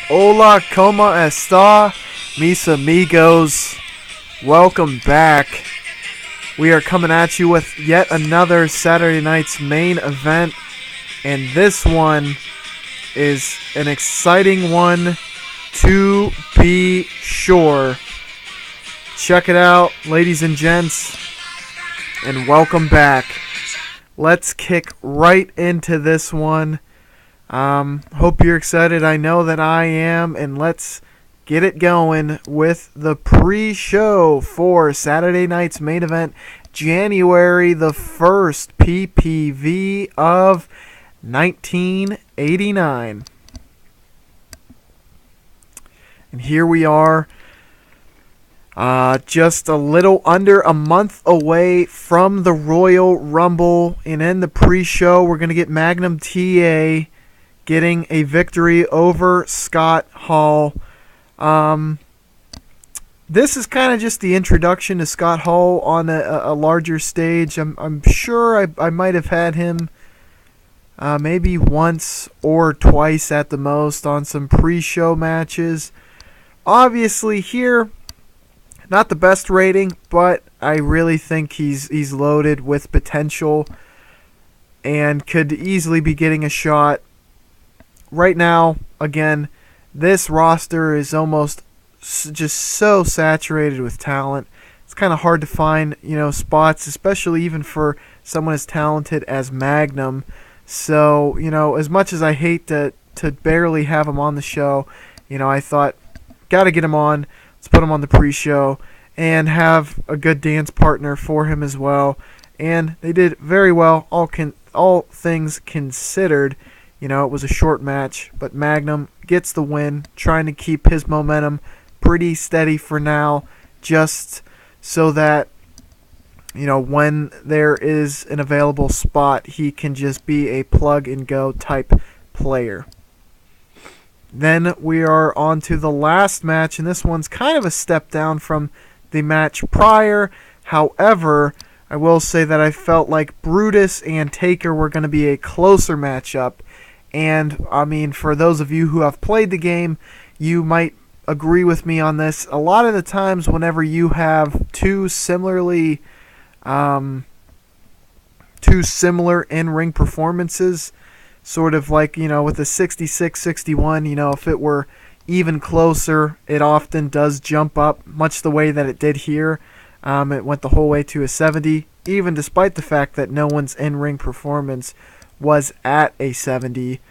Hola, como esta, mis amigos? Welcome back. We are coming at you with yet another Saturday night's main event, and this one is an exciting one to be sure. Check it out, ladies and gents, and welcome back. Let's kick right into this one. Hope you're excited. I know that I am, and let's get it going with the pre-show for Saturday night's main event, January the 1st, PPV of 1989. And here we are, just a little under a month away from the Royal Rumble, and in the pre-show we're going to get Magnum TA getting a victory over Scott Hall. This is kind of just the introduction to Scott Hall on a larger stage. I'm sure I might have had him maybe once or twice at the most on some pre-show matches. Obviously here, not the best rating, but I really think he's loaded with potential and could easily be getting a shot. Right now, again, this roster is almost just so saturated with talent. It's kind of hard to find, spots, especially even for someone as talented as Magnum. So, as much as I hate to barely have him on the show, I thought, got to get him on. Let's put him on the pre-show and have a good dance partner for him as well. And they did very well, all things considered. It was a short match, but Magnum gets the win, trying to keep his momentum pretty steady for now, just so that, when there is an available spot, he can just be a plug-and-go type player. Then we are on to the last match, and this one's kind of a step down from the match prior. However, I will say that I felt like Brutus and Taker were going to be a closer matchup. And, for those of you who have played the game, you might agree with me on this. A lot of the times whenever you have two similar in-ring performances, sort of like, with the 66-61, if it were even closer, it often does jump up, much the way that it did here. It went the whole way to a 70, even despite the fact that no one's in-ring performance was at a 70.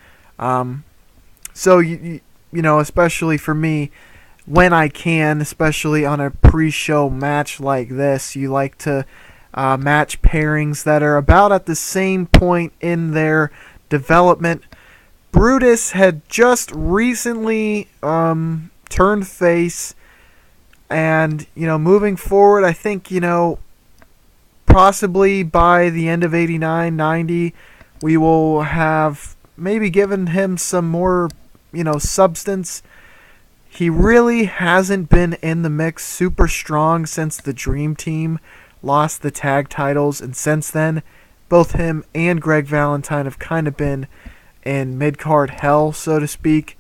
So, especially for me, when I can, especially on a pre-show match like this, you like to match pairings that are about at the same point in their development. Brutus had just recently turned face, and, moving forward, I think, possibly by the end of 89, 90, we will have maybe given him some more, substance. He really hasn't been in the mix super strong since the Dream Team lost the tag titles, and since then, both him and Greg Valentine have kind of been in mid-card hell, so to speak.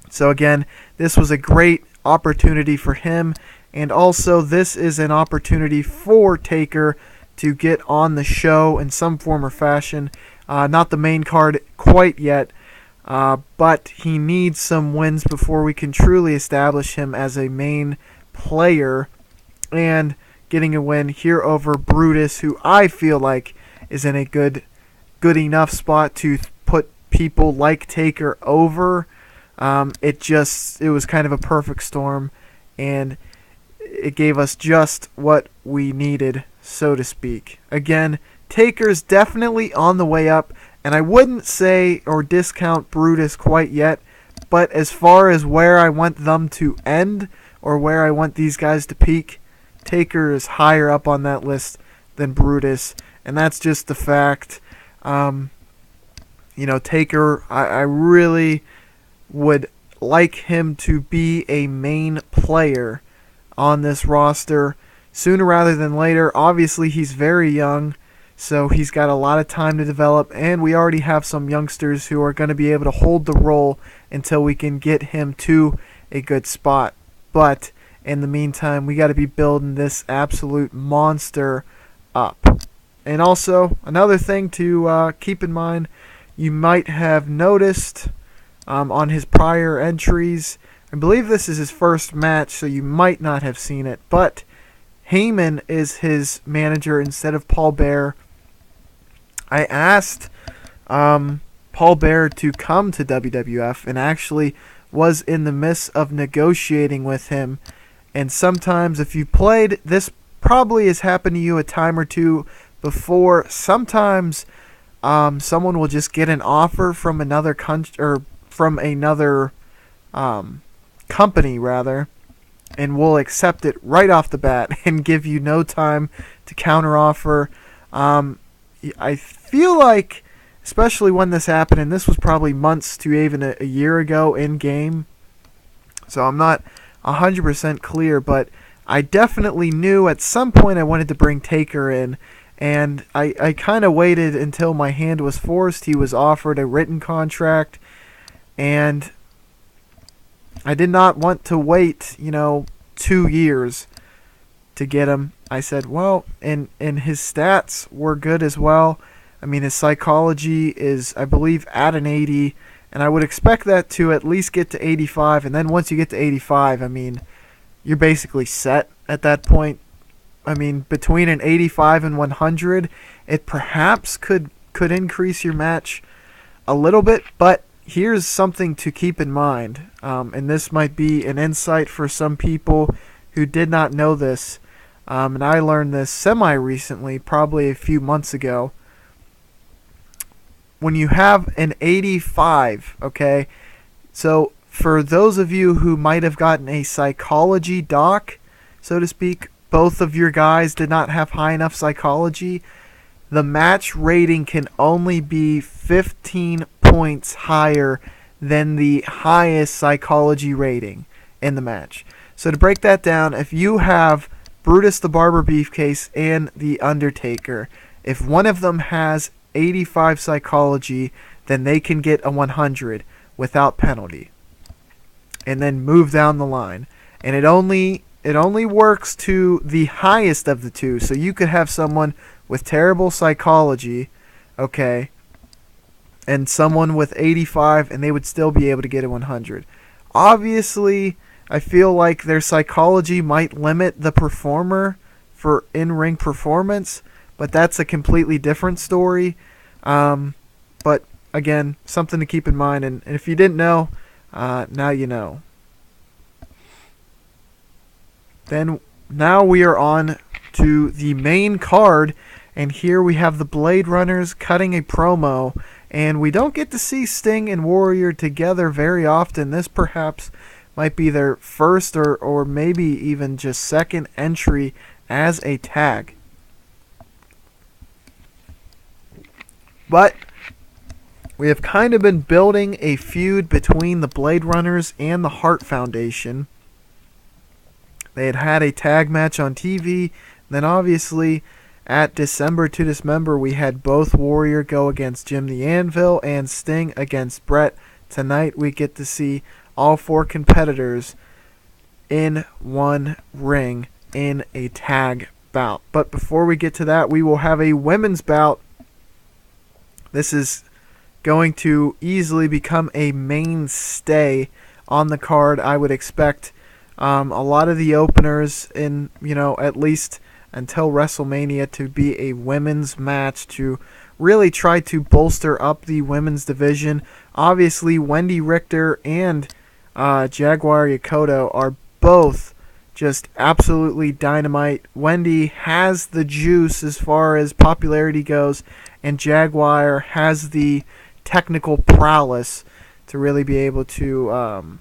So again, this was a great opportunity for him, and also this is an opportunity for Taker to get on the show in some form or fashion. Not the main card quite yet, but he needs some wins before we can truly establish him as a main player. And getting a win here over Brutus, who I feel like is in a good enough spot to put people like Taker over. It was kind of a perfect storm, and it gave us just what we needed, so to speak. Again, Taker's definitely on the way up, and I wouldn't say or discount Brutus quite yet, but as far as where I want them to end or where I want these guys to peak, Taker is higher up on that list than Brutus, and that's just the fact. Taker, I really would like him to be a main player on this roster sooner rather than later. Obviously, he's very young, So he's got a lot of time to develop, and we already have some youngsters who are going to be able to hold the role until we can get him to a good spot. But in the meantime, we got to be building this absolute monster up. And also, another thing to keep in mind, you might have noticed on his prior entries, I believe this is his first match, so you might not have seen it, but Heyman is his manager instead of Paul Bearer. I asked Paul Bearer to come to WWF and actually was in the midst of negotiating with him. And sometimes if you played, this probably has happened to you a time or two before. Sometimes someone will just get an offer from another country, or from another company rather, and will accept it right off the bat and give you no time to counteroffer. I feel like, especially when this happened, and this was probably months to even a year ago in game, so I'm not 100% clear, but I definitely knew at some point I wanted to bring Taker in, and I kind of waited until my hand was forced. He was offered a written contract, and I did not want to wait, 2 years to get him. I said, well, and his stats were good as well. I mean, his psychology is, I believe, at an 80, and I would expect that to at least get to 85, and then once you get to 85, I mean, you're basically set at that point. I mean, between an 85 and 100, it perhaps could increase your match a little bit, but here's something to keep in mind, and this might be an insight for some people who did not know this, and I learned this semi-recently, probably a few months ago. When you have an 85, okay, so for those of you who might have gotten a psychology doc, so to speak, both of your guys did not have high enough psychology, the match rating can only be 15 points higher than the highest psychology rating in the match. So to break that down, if you have Brutus the Barber Beefcase and The Undertaker, if one of them has 85 psychology, then they can get a 100 without penalty, and then move down the line. And it only works to the highest of the two. So you could have someone with terrible psychology, okay, and someone with 85, and they would still be able to get a 100. Obviously, I feel like their psychology might limit the performer for in-ring performance, but that's a completely different story. But again, something to keep in mind, and if you didn't know, now you know. Then now we are on to the main card, and here we have the Blade Runners cutting a promo, and we don't get to see Sting and Warrior together very often. This perhaps might be their first or maybe even just second entry as a tag. But we have kind of been building a feud between the Blade Runners and the Hart Foundation. They had a tag match on TV. Then obviously at December to Dismember, we had both Warrior go against Jim the Anvil and Sting against Brett. Tonight we get to see all four competitors in one ring in a tag bout. But before we get to that, we will have a women's bout. This is going to easily become a mainstay on the card. I would expect a lot of the openers in, at least until WrestleMania to be a women's match to really try to bolster up the women's division. Obviously, Wendy Richter and Jaguar Yokota are both just absolutely dynamite. Wendy has the juice as far as popularity goes, and Jaguar has the technical prowess to really be able to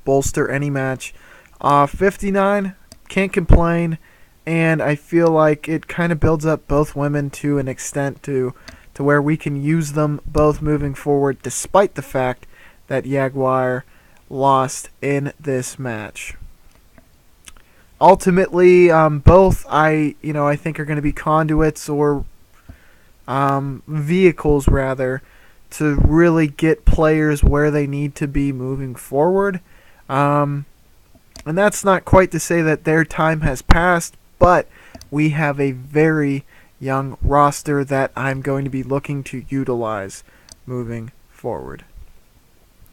bolster any match. 59, can't complain, and I feel like it kind of builds up both women to an extent to where we can use them both moving forward, despite the fact that Jaguar lost in this match. ultimately, both I think are going to be conduits or vehicles rather to really get players where they need to be moving forward. And that's not quite to say that their time has passed, but we have a very young roster that I'm going to be looking to utilize moving forward.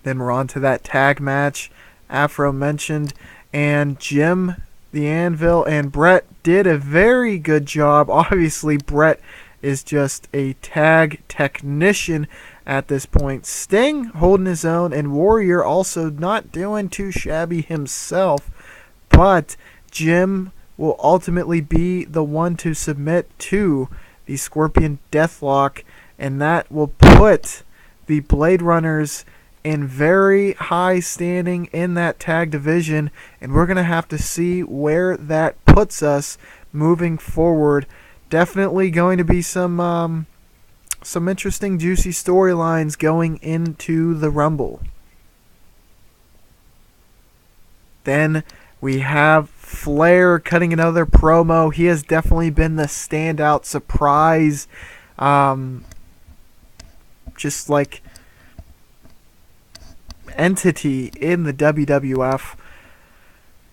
Then we're on to that tag match Afro mentioned, and Jim the Anvil and Brett did a very good job. Obviously, Brett is just a tag technician at this point. Sting holding his own, and Warrior also not doing too shabby himself, but Jim will ultimately be the one to submit to the Scorpion Deathlock, and that will put the Blade Runners in very high standing in that tag division, and we're going to have to see where that puts us moving forward. Definitely going to be some interesting, juicy storylines going into the Rumble. Then we have Flair cutting another promo. He has definitely been the standout surprise, just like entity in the WWF.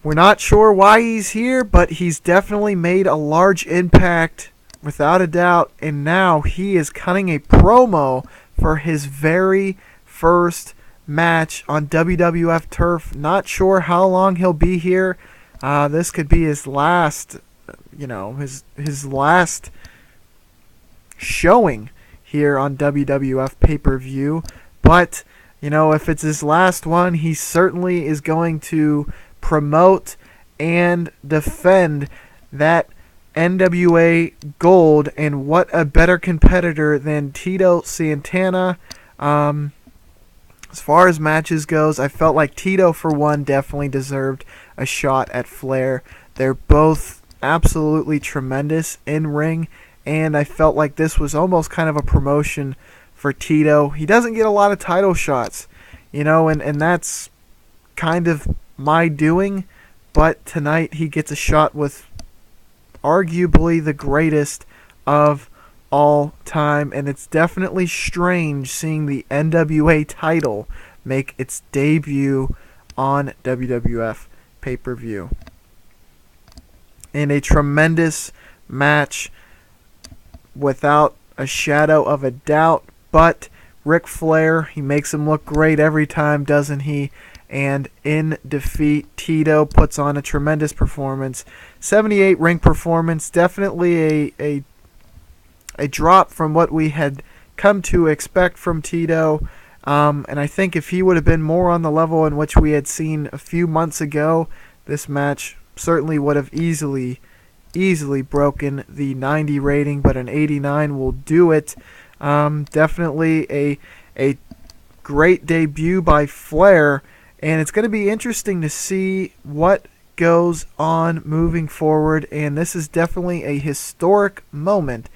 We're not sure why he's here, but he's definitely made a large impact without a doubt, and now he is cutting a promo for his very first match on WWF turf. Not sure how long he'll be here. This could be his last, his last showing here on WWF pay-per-view, but if it's his last one, he certainly is going to promote and defend that NWA gold, and what a better competitor than Tito Santana. As far as matches goes, I felt like Tito, for one, definitely deserved a shot at Flair. They're both absolutely tremendous in ring, and I felt like this was almost kind of a promotion for Tito. He doesn't get a lot of title shots, and that's kind of my doing, but tonight he gets a shot with arguably the greatest of all time, and it's definitely strange seeing the NWA title make its debut on WWF pay-per-view. In a tremendous match without a shadow of a doubt, but Ric Flair, he makes him look great every time, doesn't he? And in defeat, Tito puts on a tremendous performance. 78 ring performance, definitely a drop from what we had come to expect from Tito. And I think if he would have been more on the level in which we had seen a few months ago, this match certainly would have easily broken the 90 rating, but an 89 will do it. Definitely a great debut by Flair, and it's going to be interesting to see what goes on moving forward, and this is definitely a historic moment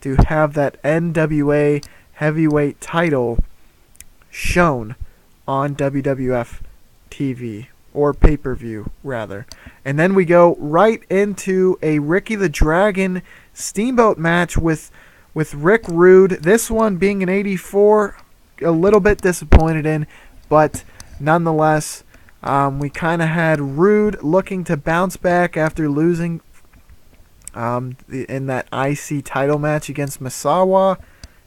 to have that NWA heavyweight title shown on WWF TV, or pay-per-view rather. And then we go right into a Ricky the Dragon Steamboat match with Rick Rude. This one being an 84, a little bit disappointed in, but nonetheless, we kind of had Rude looking to bounce back after losing in that IC title match against Misawa.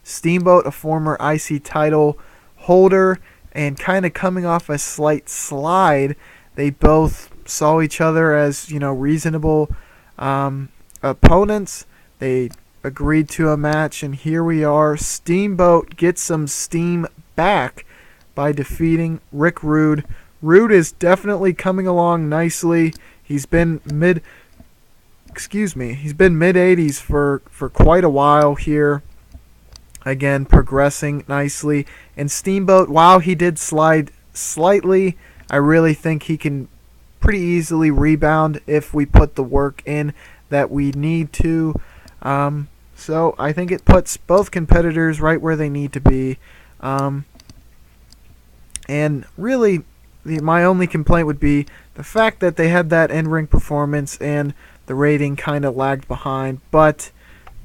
Steamboat, a former IC title holder, and kind of coming off a slight slide. They both saw each other as, reasonable opponents. They agreed to a match, and here we are. Steamboat gets some steam back by defeating Rick Rude. Rude is definitely coming along nicely. He's been mid 80s for quite a while here. Again, progressing nicely. And Steamboat, while he did slide slightly, I really think he can pretty easily rebound if we put the work in that we need to. So I think it puts both competitors right where they need to be. And really, my only complaint would be the fact that they had that in-ring performance and the rating kind of lagged behind. But,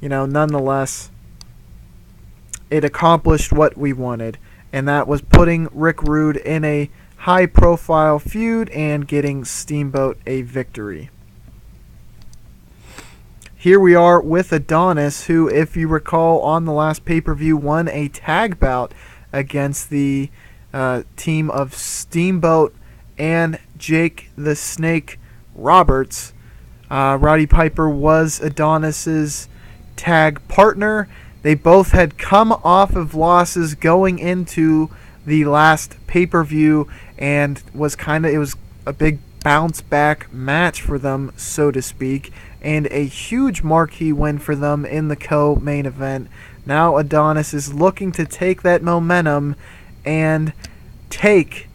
nonetheless, it accomplished what we wanted, and that was putting Rick Rude in a high-profile feud and getting Steamboat a victory. Here we are with Adonis, who, if you recall, on the last pay-per-view won a tag bout against the team of Steamboat and Jake the Snake Roberts. Roddy Piper was Adonis's tag partner. They both had come off of losses going into the last pay-per-view, and it was a big bounce back match for them, so to speak, and a huge marquee win for them in the co-main event. Now Adonis is looking to take that momentum and take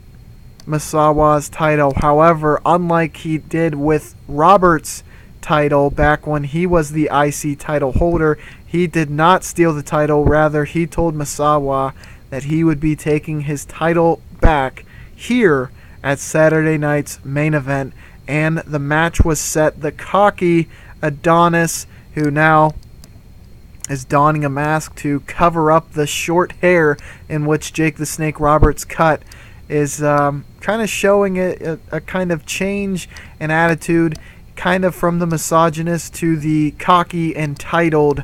Misawa's title. However, unlike he did with Roberts' title back when he was the IC title holder, he did not steal the title. Rather, he told Misawa that he would be taking his title back here at Saturday night's main event, and the match was set. The cocky Adonis, who now is donning a mask to cover up the short hair in which Jake the Snake Roberts cut, is kind of showing a kind of change in attitude, kind of from the misogynist to the cocky, entitled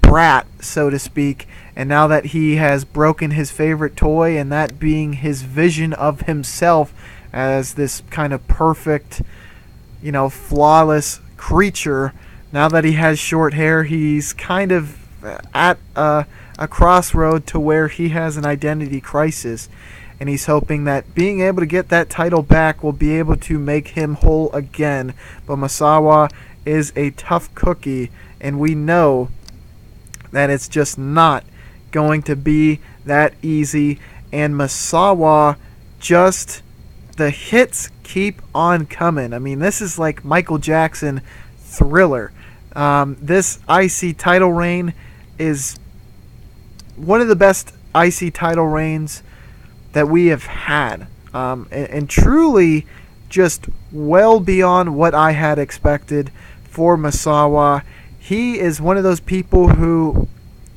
brat, so to speak. And now that he has broken his favorite toy, and that being his vision of himself as this kind of perfect, flawless creature, now that he has short hair, he's kind of at a crossroad to where he has an identity crisis. And he's hoping that being able to get that title back will be able to make him whole again. But Misawa is a tough cookie, and we know that it's just not going to be that easy. And Misawa, just the hits keep on coming. I mean, this is like Michael Jackson Thriller. This IC title reign is one of the best IC title reigns that we have had, and truly just well beyond what I had expected for Misawa. He is one of those people who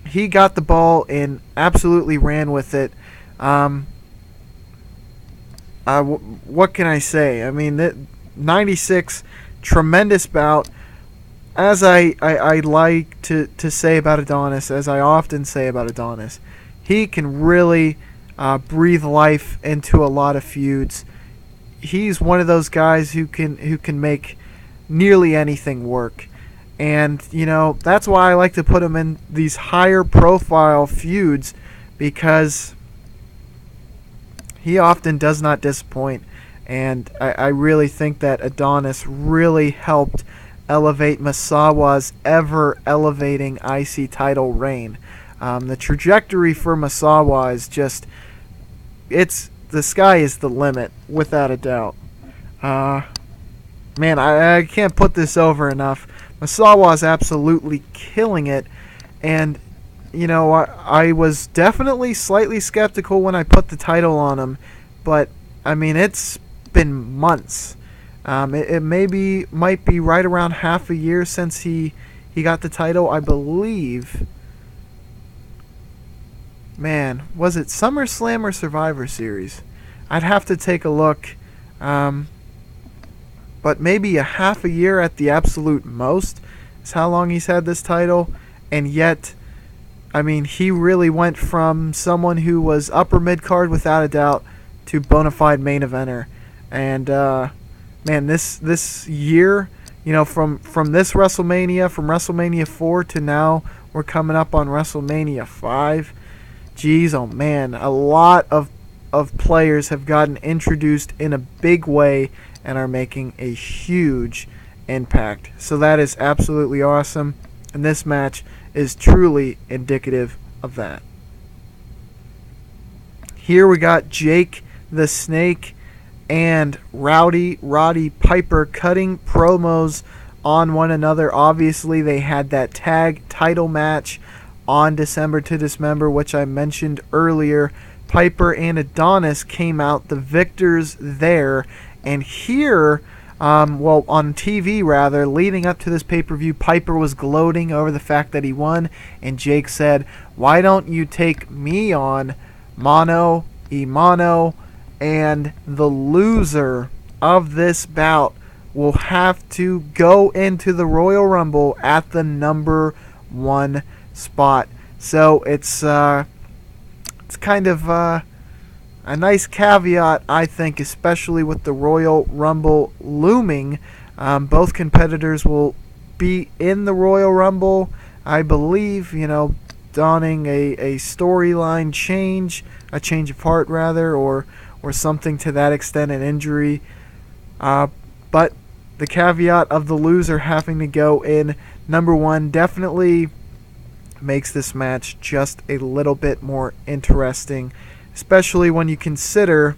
he got the ball and absolutely ran with it. What can I say? I mean, 96, tremendous bout. As I like to say about Adonis, as I often say about Adonis, he can really breathe life into a lot of feuds. He's one of those guys who can make nearly anything work. And, that's why I like to put him in these higher profile feuds, because he often does not disappoint. And I really think that Adonis really helped elevate Misawa's ever-elevating IC title reign. The trajectory for Misawa is just, the sky is the limit, without a doubt. Man, I can't put this over enough. Misawa is absolutely killing it, and I was definitely slightly skeptical when I put the title on him, but I mean, it's been months. It might be right around half a year since he got the title, I believe. Man, was it SummerSlam or Survivor Series? I'd have to take a look. But maybe a half a year at the absolute most is how long he's had this title. And yet, I mean, he really went from someone who was upper mid-card without a doubt to bona fide main eventer. And, man, this year, from this WrestleMania, from WrestleMania 4 to now, we're coming up on WrestleMania 5. Geez, oh man, a lot of players have gotten introduced in a big way and are making a huge impact. So that is absolutely awesome, and this match is truly indicative of that. Here we got Jake the Snake and Roddy Piper cutting promos on one another. Obviously, they had that tag title match on December to Dismember, which I mentioned earlier. Piper and Adonis came out the victors there. And here, well, on TV rather, leading up to this pay-per-view, Piper was gloating over the fact that he won, and Jake said, "Why don't you take me on mano a mano?" And the loser of this bout will have to go into the Royal Rumble at the number 1 spot. So it's kind of a nice caveat, I think, especially with the Royal Rumble looming. Both competitors will be in the Royal Rumble, I believe, donning a storyline change, a change of heart rather, or something to that extent, an injury. But the caveat of the loser having to go in number 1 definitely makes this match just a little bit more interesting, especially when you consider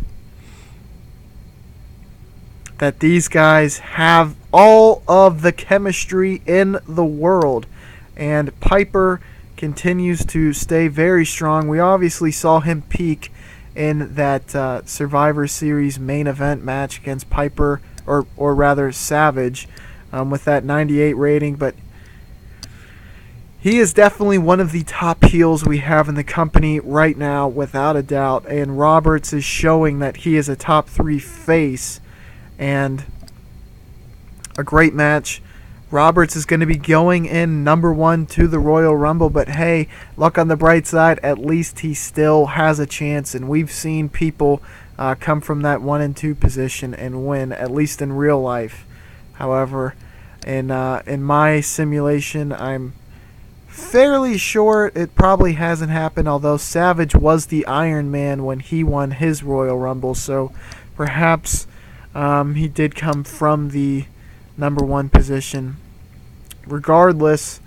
that these guys have all of the chemistry in the world. And Piper continues to stay very strong. We obviously saw him peak in that Survivor Series main event match against Piper, or rather Savage, with that 98 rating. But he is definitely one of the top heels we have in the company right now, without a doubt. And Roberts is showing that he is a top 3 face. And a great match. Roberts is going to be going in number 1 to the Royal Rumble. But hey, look on the bright side. At least he still has a chance. And we've seen people come from that 1 and 2 position and win, at least in real life. However, in my simulation, I'm fairly sure it probably hasn't happened, although Savage was the Iron Man when he won his Royal Rumble, so perhaps he did come from the number 1 position. Regardless,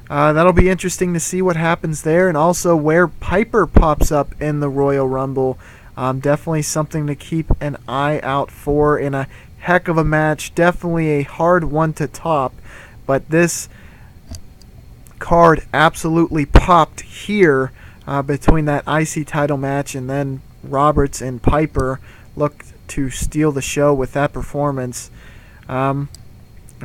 that'll be interesting to see what happens there, and also where Piper pops up in the Royal Rumble. Definitely something to keep an eye out for, in a heck of a match. Definitely a hard one to top, but this card absolutely popped here between that IC title match, and then Roberts and Piper looked to steal the show with that performance. And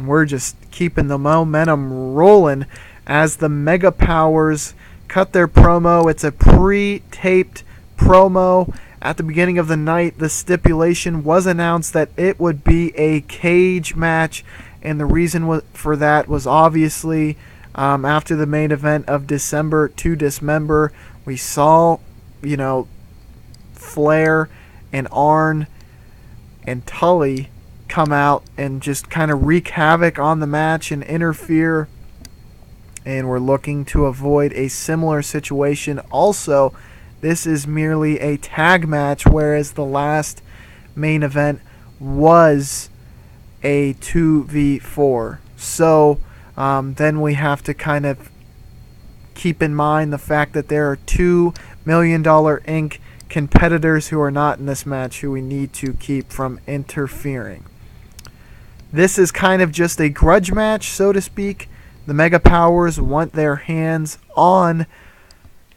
we're just keeping the momentum rolling as the MegaPowers cut their promo. It's a pre-taped promo. At the beginning of the night, the stipulation was announced that it would be a cage match, and the reason for that was obviously after the main event of December to Dismember, we saw, Flair and Arn and Tully come out and just kind of wreak havoc on the match and interfere, and we're looking to avoid a similar situation. Also, this is merely a tag match, whereas the last main event was a 2v4. So then we have to kind of keep in mind the fact that there are $2 Million Inc. competitors who are not in this match, who we need to keep from interfering. This is kind of just a grudge match, so to speak. The MegaPowers want their hands on,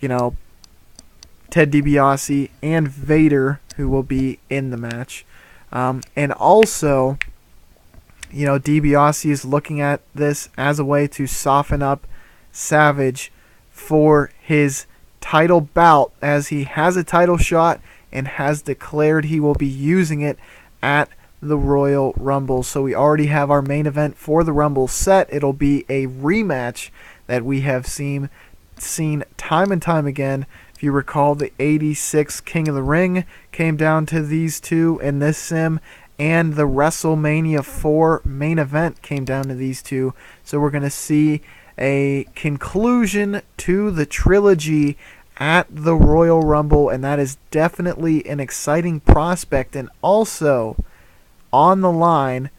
Ted DiBiase and Vader, who will be in the match. And also, DiBiase is looking at this as a way to soften up Savage for his title bout, as he has a title shot and has declared he will be using it at the Royal Rumble. So we already have our main event for the Rumble set. It'll be a rematch that we have seen time and time again. If you recall, the 86 King of the Ring came down to these two in this sim, and the WrestleMania 4 main event came down to these two. So we're going to see a conclusion to the trilogy at the Royal Rumble, and that is definitely an exciting prospect. And also on the line,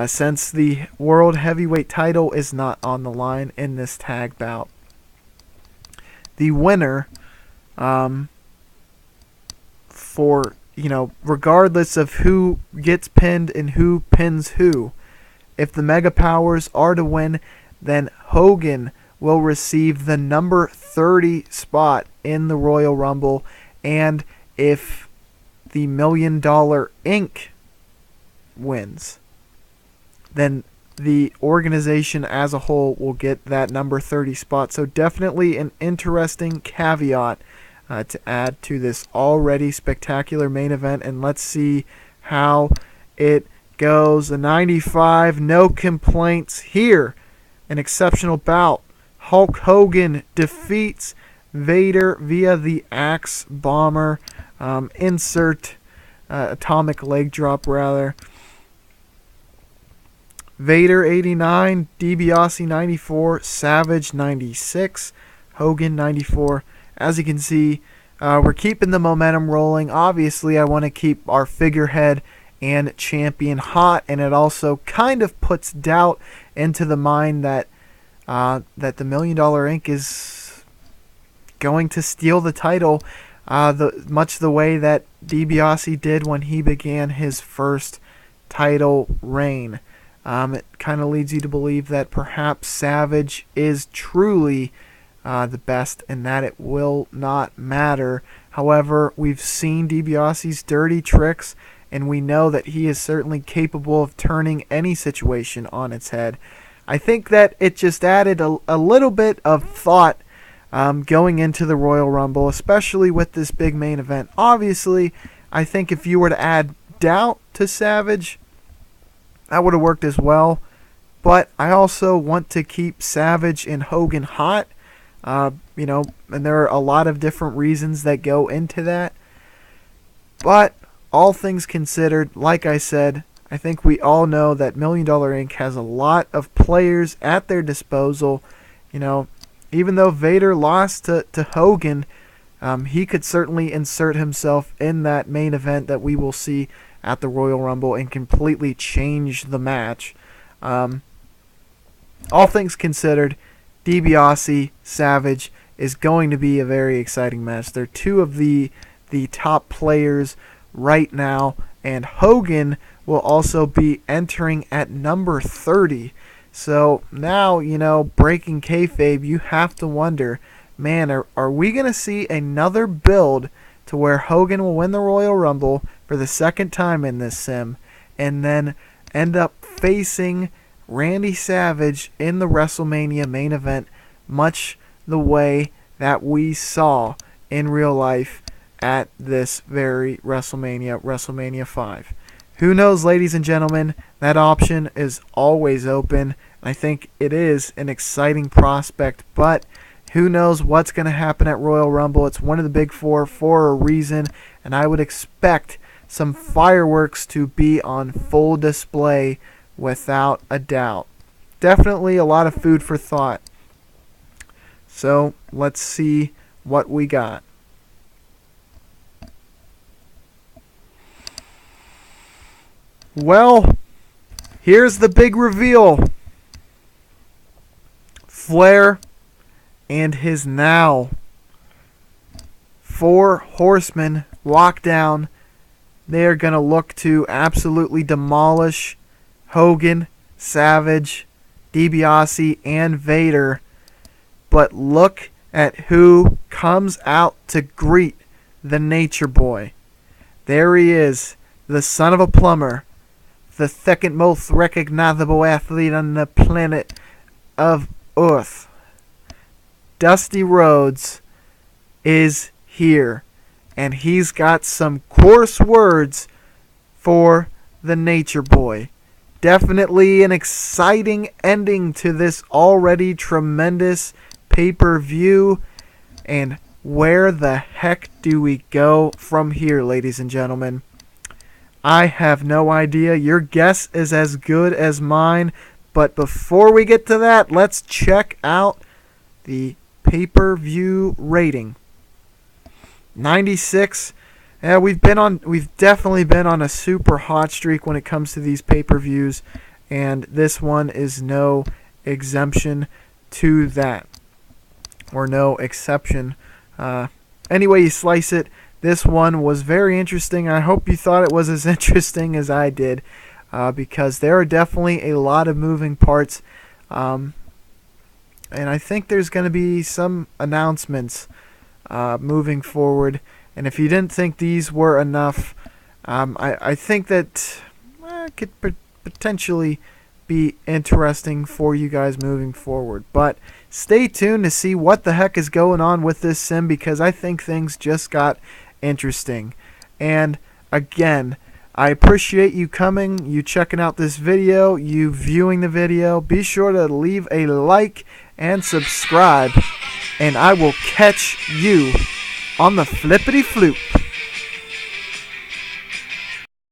since the World Heavyweight title is not on the line in this tag bout, the winner, for, regardless of who gets pinned and who pins who, if the MegaPowers are to win, then Hogan will receive the number 30 spot in the Royal Rumble, and if the $1 Million Inc. wins, then the organization as a whole will get that number 30 spot. So definitely an interesting caveat to add to this already spectacular main event. And let's see how it goes. A 95, no complaints here. An exceptional bout. Hulk Hogan defeats Vader via the Axe Bomber. Insert atomic leg drop, rather. Vader 89, DiBiase 94, Savage 96, Hogan 94. As you can see, we're keeping the momentum rolling. Obviously, I want to keep our figurehead and champion hot, and it also kind of puts doubt into the mind that the $1 Million Inc. is going to steal the title, much the way that DiBiase did when he began his first title reign. It kind of leads you to believe that perhaps Savage is truly the best and that it will not matter. However, we've seen DiBiase's dirty tricks, and we know that he is certainly capable of turning any situation on its head. I think that it just added a little bit of thought going into the Royal Rumble, especially with this big main event. Obviously, I think if you were to add doubt to Savage, that would have worked as well. But I also want to keep Savage and Hogan hot. And there are a lot of different reasons that go into that. But all things considered, like I said, I think we all know that $1 Million Inc. has a lot of players at their disposal. Even though Vader lost to Hogan, he could certainly insert himself in that main event that we will see at the Royal Rumble and completely change the match. All things considered, DiBiase, Savage is going to be a very exciting match. They're two of the top players right now, and Hogan will also be entering at number 30. So now, breaking kayfabe, you have to wonder, man, are we going to see another build to where Hogan will win the Royal Rumble for the second time in this sim, and then end up facing Randy Savage in the WrestleMania main event, much the way that we saw in real life at this very WrestleMania 5. Who knows, ladies and gentlemen? That option is always open. I think it is an exciting prospect, but who knows what's going to happen at Royal Rumble? It's one of the big four for a reason, and I would expect some fireworks to be on full display without a doubt. Definitely a lot of food for thought. So let's see what we got. Well, here's the big reveal. Flair and his now 4 horsemen walk down. They are going to look to absolutely demolish Hogan, Savage, DiBiase, and Vader. But look at who comes out to greet the Nature Boy. There he is, the son of a plumber, the second most recognizable athlete on the planet of Earth. Dusty Rhodes is here, and he's got some coarse words for the Nature Boy. Definitely an exciting ending to this already tremendous pay-per-view. And where the heck do we go from here, ladies and gentlemen? I have no idea. Your guess is as good as mine. But before we get to that, let's check out the pay-per-view rating. 96. Yeah, we've definitely been on a super hot streak when it comes to these pay-per-views, and this one is no exemption to that, or no exception. Any way you slice it, this one was very interesting. I hope you thought it was as interesting as I did, because there are definitely a lot of moving parts, and I think there's going to be some announcements moving forward. And if you didn't think these were enough, I think that could potentially be interesting for you guys moving forward. But stay tuned to see what the heck is going on with this sim, because I think things just got interesting. And again, I appreciate you coming, you checking out this video, you viewing the video. Be sure to leave a like and subscribe, and I will catch you on the flippity floop.